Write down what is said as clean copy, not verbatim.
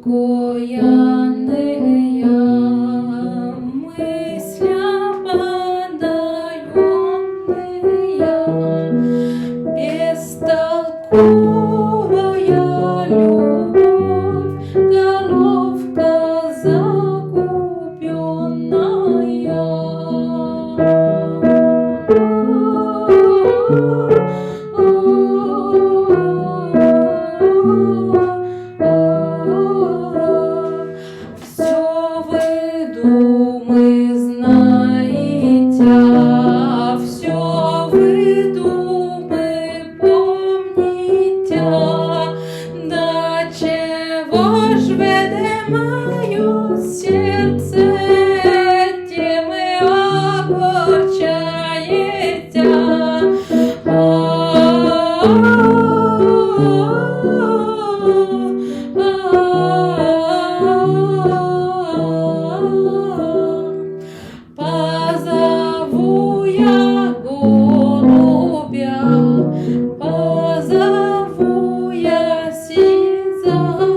окаянные мысля подаённые, бестолковая любовь, головка Все вы думы знаете, все вы думы помните, да чего ж веде мое сердце, тем и огорчаете. Позову я голубя, позову я сиза.